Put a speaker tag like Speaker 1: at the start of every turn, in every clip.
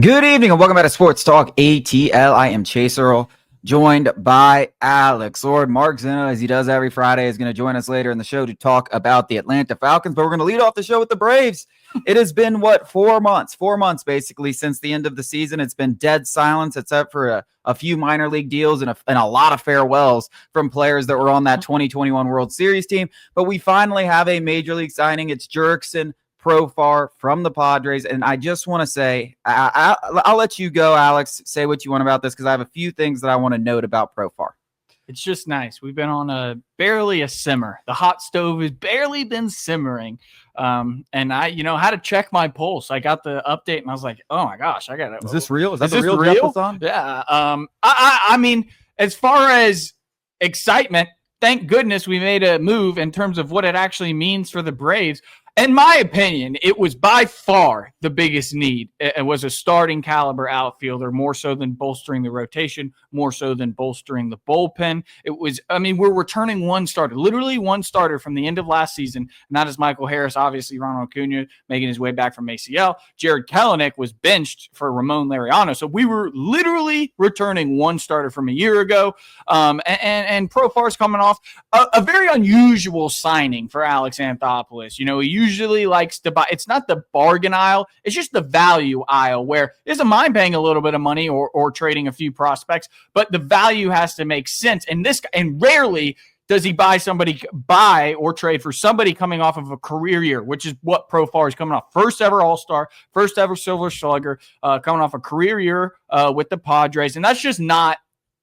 Speaker 1: Good evening and welcome back to Sports Talk ATL. I am Chase Earl, joined by Alex Lord. Mark Zeno, as he does every Friday, is going to join us later in the show to talk about the Atlanta Falcons, but we're going to lead off the show with the Braves. It has been, 4 months basically since the end of the season. It's been dead silence except for a few minor league deals and a lot of farewells from players that were on that 2021 World Series team. But we finally have a major league signing. It's Jurickson Profar from the Padres. And I just want to say, I'll let you go, Alex, say what you want about this, because I have a few things that I want to note about Profar.
Speaker 2: It's just nice. We've been on barely a simmer. The hot stove has barely been simmering. And I, had to check my pulse. I got the update and I was like, oh my gosh, I got it.
Speaker 1: Is this real? Is that
Speaker 2: the
Speaker 1: real Jeff that's on?
Speaker 2: Yeah. I mean, as far as excitement, thank goodness we made a move in terms of what it actually means for the Braves. In my opinion, it was by far the biggest need. It was a starting caliber outfielder, more so than bolstering the rotation, more so than bolstering the bullpen. We're returning one starter, literally one starter from the end of last season, and that is Michael Harris. Obviously, Ronald Acuna making his way back from ACL. Jared Kelenic was benched for Ramon Laureano. So we were literally returning one starter from a year ago. And Profar's coming off a very unusual signing for Alex Anthopoulos. He usually likes to buy. It's not the bargain aisle. It's just the value aisle where he doesn't mind paying a little bit of money or trading a few prospects, but the value has to make sense. And rarely does he buy or trade for somebody coming off of a career year, which is what Profar is coming off. First ever All-Star, first ever Silver Slugger, coming off a career year with the Padres. And that's just not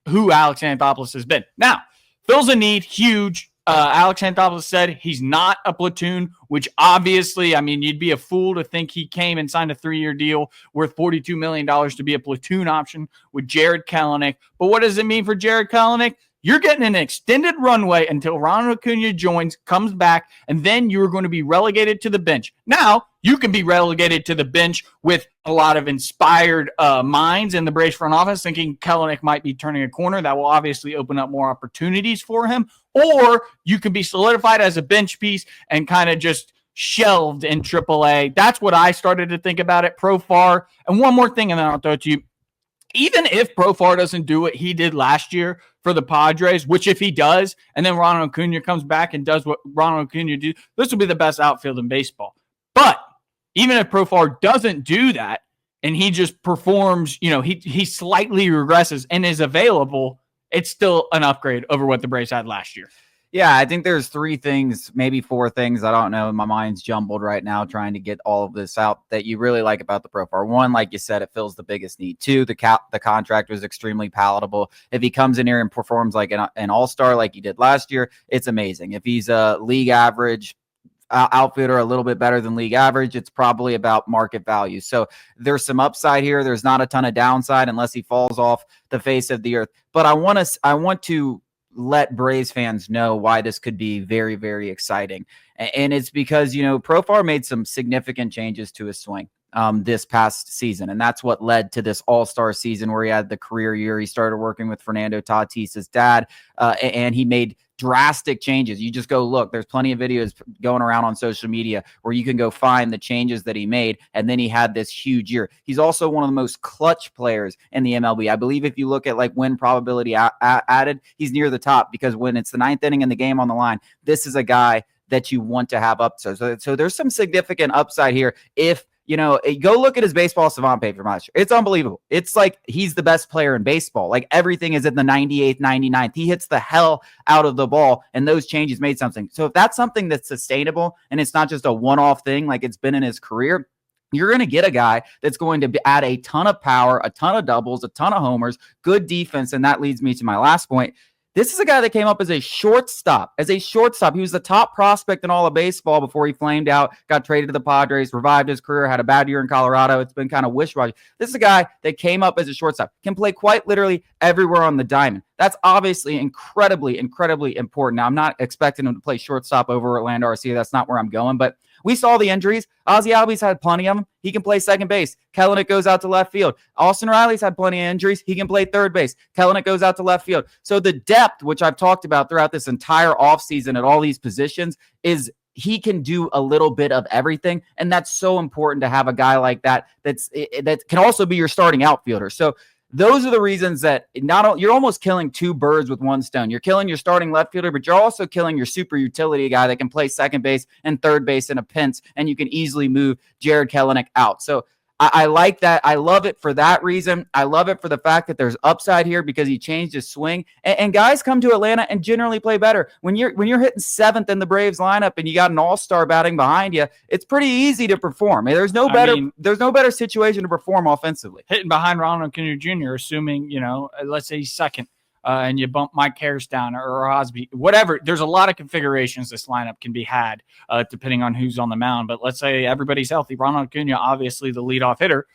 Speaker 2: who Alex Anthopoulos has been. Now, fills a need, huge. Alex Anthopoulos said he's not a platoon, which obviously, you'd be a fool to think he came and signed a 3-year deal worth $42 million to be a platoon option with Jared Kelenic. But what does it mean for Jared Kelenic? You're getting an extended runway until Ronald Acuna joins, comes back, and then you're going to be relegated to the bench. Now, you can be relegated to the bench with a lot of inspired minds in the Braves front office thinking Kelenic might be turning a corner. That will obviously open up more opportunities for him. Or you can be solidified as a bench piece and kind of just shelved in AAA. That's what I started to think about it. Profar. And one more thing, and then I'll throw it to you. Even if Profar doesn't do what he did last year for the Padres, which if he does, and then Ronald Acuna comes back and does what Ronald Acuna did, this will be the best outfield in baseball. But even if Profar doesn't do that and he just performs, he slightly regresses and is available, it's still an upgrade over what the Braves had last year.
Speaker 1: Yeah, I think there's 3 things, maybe 4 things. I don't know. My mind's jumbled right now trying to get all of this out that you really like about the Profar. 1, like you said, it fills the biggest need. 2, the contract was extremely palatable. If he comes in here and performs like an all-star like he did last year, it's amazing. If he's a league average outfielder, a little bit better than league average, it's probably about market value. So there's some upside here. There's not a ton of downside unless he falls off the face of the earth. But I want to let Braves fans know why this could be very, very exciting. And it's because, Profar made some significant changes to his swing this past season. And that's what led to this all-star season where he had the career year. He started working with Fernando Tatis's dad, and he made drastic changes. You just go look. There's plenty of videos going around on social media where you can go find the changes that he made, and then he had this huge year. He's also one of the most clutch players in the MLB. I believe if you look at win probability added, he's near the top, because when it's the 9th inning and the game on the line, this is a guy that you want to have up. So there's some significant upside here. If go look at his baseball savant page from last year. It's unbelievable. It's like he's the best player in baseball. Like everything is in the 98th, 99th. He hits the hell out of the ball, and those changes made something. So if that's something that's sustainable and it's not just a one-off thing like it's been in his career, you're going to get a guy that's going to add a ton of power, a ton of doubles, a ton of homers, good defense, and that leads me to my last point. This is a guy that came up as a shortstop. He was the top prospect in all of baseball before he flamed out, got traded to the Padres, revived his career, had a bad year in Colorado. It's been kind of wish-washy. This is a guy that came up as a shortstop, can play quite literally everywhere on the diamond. That's obviously incredibly, incredibly important. Now, I'm not expecting him to play shortstop over Orlando Arcia. That's not where I'm going, but we saw the injuries. Ozzie Albies had plenty of them. He can play second base. Kelenic goes out to left field. Austin Riley's had plenty of injuries. He can play third base. Kelenic goes out to left field. So the depth, which I've talked about throughout this entire offseason at all these positions, is he can do a little bit of everything, and that's so important to have a guy like that that can also be your starting outfielder. So those are the reasons that you're almost killing two birds with one stone. You're killing your starting left fielder, but you're also killing your super utility guy that can play second base and third base in a pinch, and you can easily move Jared Kelenic out. So I like that. I love it for that reason. I love it for the fact that there's upside here because he changed his swing. And guys come to Atlanta and generally play better. When you're hitting seventh in the Braves lineup and you got an all-star batting behind you, it's pretty easy to perform. There's no better situation to perform offensively.
Speaker 2: Hitting behind Ronald Acuna Jr., assuming, let's say he's second. And you bump Mike Harris down or Osby, whatever. There's a lot of configurations this lineup can be had depending on who's on the mound. But let's say everybody's healthy. Ronald Acuna, obviously the leadoff hitter.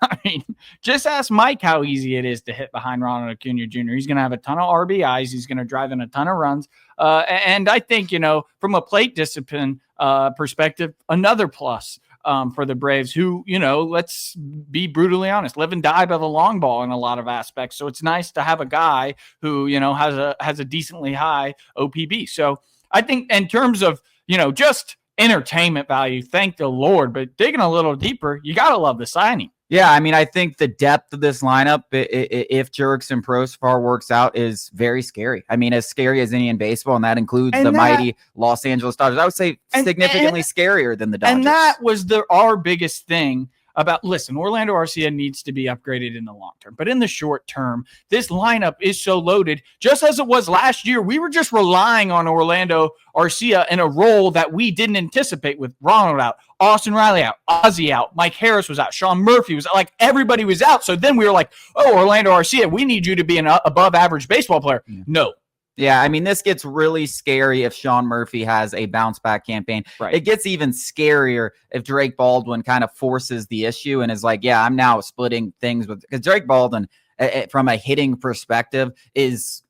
Speaker 2: I mean, just ask Mike how easy it is to hit behind Ronald Acuna Jr. He's going to have a ton of RBIs. He's going to drive in a ton of runs. And I think, from a plate discipline perspective, another plus. For the Braves who, let's be brutally honest, live and die by the long ball in a lot of aspects. So it's nice to have a guy who, has a decently high OPB. So I think in terms of, just entertainment value, thank the Lord, but digging a little deeper, you got to love the signing.
Speaker 1: Yeah, I mean, I think the depth of this lineup, if Jurickson Profar works out, is very scary. I mean, as scary as any in baseball, and that includes mighty Los Angeles Dodgers. I would say significantly scarier than the Dodgers.
Speaker 2: And that was our biggest thing about, listen, Orlando Arcia needs to be upgraded in the long term. But in the short term, this lineup is so loaded, just as it was last year. We were just relying on Orlando Arcia in a role that we didn't anticipate, with Ronald out, Austin Riley out, Ozzie out, Mike Harris was out, Sean Murphy was out, like everybody was out. So then we were like, oh, Orlando Arcia, we need you to be an above average baseball player. No.
Speaker 1: Yeah, I mean, this gets really scary if Sean Murphy has a bounce-back campaign.
Speaker 2: Right.
Speaker 1: It gets even scarier if Drake Baldwin kind of forces the issue and is like, yeah, I'm now splitting things with – because Drake Baldwin, from a hitting perspective,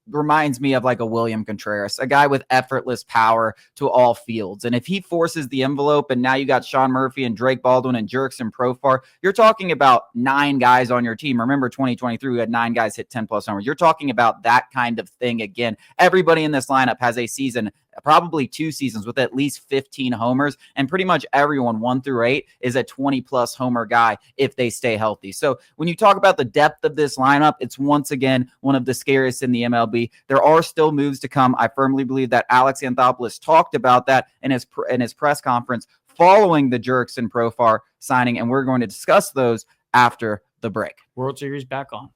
Speaker 1: reminds me of like a William Contreras, a guy with effortless power to all fields. And if he forces the envelope and now you got Sean Murphy and Drake Baldwin and Jurickson Profar, you're talking about 9 guys on your team. Remember 2023, we had 9 guys hit 10-plus homers. You're talking about that kind of thing again. Everybody in this lineup has a season, probably 2 seasons, with at least 15 homers, and pretty much everyone 1 through 8 is a 20-plus homer guy if they stay healthy. So when you talk about the depth of this lineup, it's once again one of the scariest in the MLB. There are still moves to come. I firmly believe that Alex Anthopoulos talked about that in his press conference following the Jurickson Profar signing, and we're going to discuss those after the break.
Speaker 2: World Series back on.